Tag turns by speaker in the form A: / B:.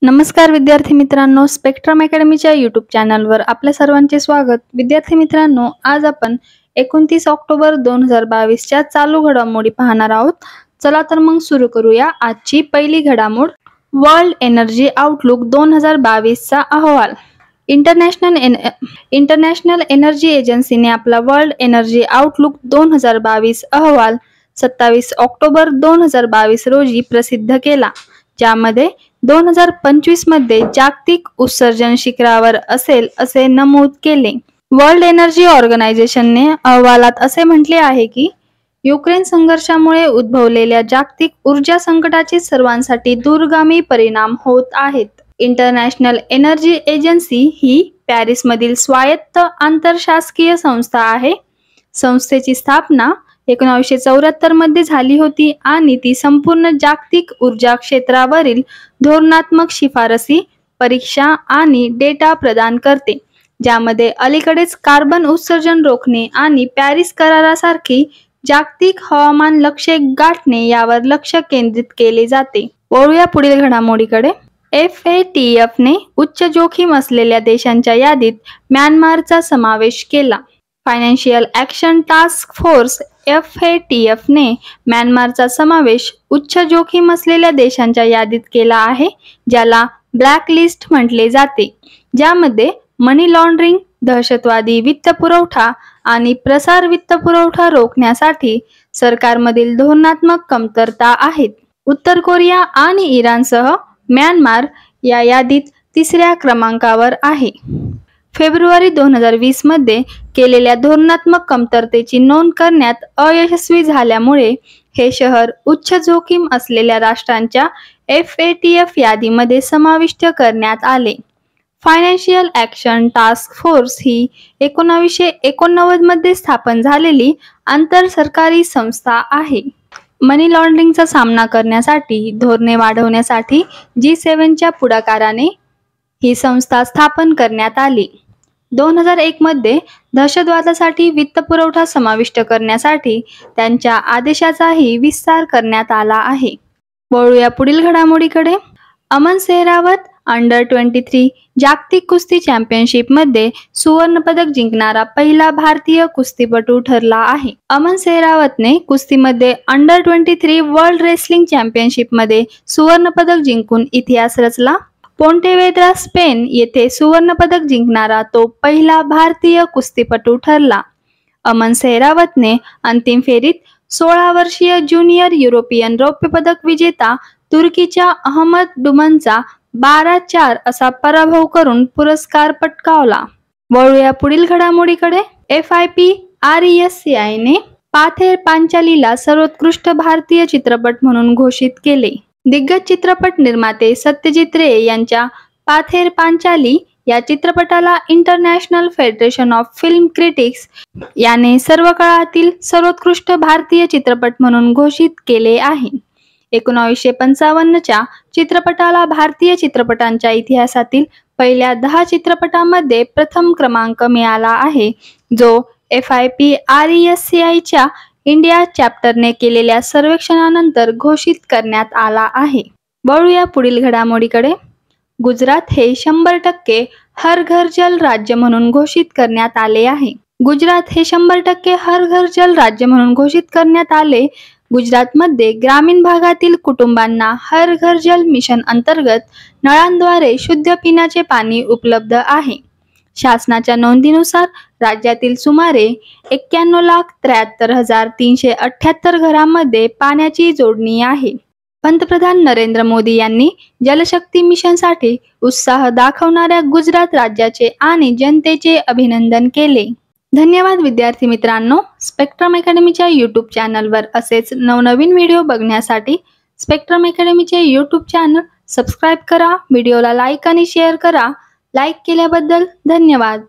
A: नमस्कार विद्यार्थी मित्रांनो, स्पेक्ट्रम अकॅडमीच्या यूट्यूब चॅनलवर आपल्या सर्वांचे स्वागत. विद्यार्थी मित्रांनो, आज आपण 29 ऑक्टोबर 2022च्या चालू घडामोडी पाहणार आहोत. चला तर मग सुरू करूया. आजची पहिली घडामोड, वर्ल्ड एनर्जी आउटलुक 2022चा अहवाल. इंटरनॅशनल एनर्जी एजन्सीने आपला वर्ल्ड एनर्जी आउटलुक 2022 अहवाल 27 ऑक्टोबर 2022 रोजी प्रसिद्ध केला, ज्यामध्ये 2025 मध्ये जागतिक उत्सर्जन शिखरावर असेल असे नमूद केले. वर्ल्ड एनर्जी ऑर्गनायझेशनने अहवालात असे म्हटले आहे की युक्रेन संघर्षामुळे उद्भवलेल्या जागतिक ऊर्जा संकटाचे सर्वांसाठी दूरगामी परिणाम होत आहेत. इंटरनॅशनल एनर्जी एजन्सी ही पॅरिसमधील स्वायत्त आंतरशासकीय संस्था आहे. संस्थेची स्थापना 1974 मध्ये झाली होती आणि ती संपूर्ण जागतिक ऊर्जा क्षेत्रावरील धोरणात्मक शिफारसी, परीक्षा आणि डेटा प्रदान करते, ज्यामध्ये अलीकडेच कार्बन उत्सर्जन रोखणे आणि पॅरिस करारासारखी जागतिक हवामान लक्ष्ये गाठणे यावर लक्ष केंद्रित केले जाते. वळूया पुढील घडामोडीकडे. FATF ने उच्च जोखीम असलेल्या देशांच्या यादीत म्यानमारचा समावेश केला. Financial action task force FATF ने म्यानमारचा समावेश उच्च जोखीम असलेल्या देशांच्या यादीत केला आहे, ज्याला ब्लॅक लिस्ट म्हटले जाते, ज्यामध्ये मनी लॉन्ड्रिंग, दहशतवादी वित्तपुरवठा आणि प्रसार वित्तपुरवठा रोखण्यासाठी सरकारमधील धोरणात्मक कमतरता आहेत. उत्तर कोरिया आणि इराणसह म्यानमार या यादीत तिसऱ्या क्रमांकावर आहे. फेब्रुवारी 2020 मध्ये केलेल्या धोरणात्मक कमतरतेची नोंद करण्यात अयशस्वी झाल्यामुळे हे शहर उच्च जोखीम असलेल्या राष्ट्रांच्या FATF यादीमध्ये समाविष्ट करण्यात आले. फायनान्शियल ॲक्शन टास्क फोर्स ही 1989 मध्ये स्थापन झालेली आंतरसरकारी संस्था आहे. मनी लॉन्ड्रिंगचा सामना करण्यासाठी धोरणे वाढवण्यासाठी G7च्या पुढाकाराने ही संस्था स्थापन करण्यात आली. 2001 मध्ये दहशतवादासाठी वित्तपुरवठा समाविष्ट करण्यासाठी त्यांच्या आदेशाचाही विस्तार करण्यात आला आहे. वळूया पुढील घडामोडीकडे. अमन सेहरावत अंडर-23 जागतिक कुस्ती चॅम्पियनशिपमध्ये सुवर्णपदक जिंकणारा पहिला भारतीय कुस्तीपटू ठरला आहे. अमन सेहरावतने कुस्तीमध्ये अंडर-23 वर्ल्ड रेसलिंग चॅम्पियनशिपमध्ये सुवर्णपदक जिंकून इतिहास रचला. पोंटेवेद्रा, स्पेन येथे सुवर्णपदक जिंकणारा तो पहिला भारतीय कुस्तीपटू ठरला. अमन सेहरावतने अंतिम फेरीत 16 वर्षीय ज्युनियर युरोपियन रौप्य पदक विजेता तुर्कीच्या अहमद डुमनचा 12-4 असा पराभव करून पुरस्कार पटकावला. वळूया पुढील घडामोडीकडे. FIP-RESCI ने पाथेर पांचालीला सर्वोत्कृष्ट भारतीय चित्रपट म्हणून घोषित केले. दिग्गज चित्रपट निर्माते सत्यजित रे यांच्या पाथेर पांचाली या चित्रपटाला international federation of film critics याने सर्व काळातील सर्वोत्कृष्ट भारतीय चित्रपट म्हणून घोषित केले आहे. 1955च्या चित्रपटाला भारतीय चित्रपटांच्या इतिहासातील पहिल्या 10 चित्रपटांमध्ये प्रथम क्रमांक मिळाला आहे, जो FIP-RESCIच्या इंडिया चॅप्टरने केलेल्या सर्वेक्षणानंतर घोषित करण्यात आला आहे. वळूया पुढील घडामोडीकडे. गुजरात हे 100% हर घर जल राज्य म्हणून घोषित करण्यात आले आहे. गुजरात हे 100% हर घर जल राज्य म्हणून घोषित करण्यात आले. गुजरातमध्ये ग्रामीण भागातील कुटुंबांना हर घर जल मिशन अंतर्गत नळांद्वारे शुद्ध पिण्याचे पाणी उपलब्ध आहे. शासनाच्या नोंदीनुसार राज्यातील सुमारे 91,73,378 घरांमध्ये पाण्याची जोडणी आहे. पंतप्रधान नरेंद्र मोदी यांनी जलशक्ती मिशनसाठी उत्साह दाखवणाऱ्या गुजरात राज्याचे आणि जनतेचे अभिनंदन केले. धन्यवाद विद्यार्थी मित्रांनो. स्पेक्ट्रम अकॅडमीच्या यूट्यूब चॅनलवर असेच नवनवीन व्हिडिओ बघण्यासाठी स्पेक्ट्रम अकॅडमीचे यूट्यूब चॅनल सबस्क्राईब करा. व्हिडिओला लाईक आणि शेअर करा. लाईक केल्याबद्दल धन्यवाद.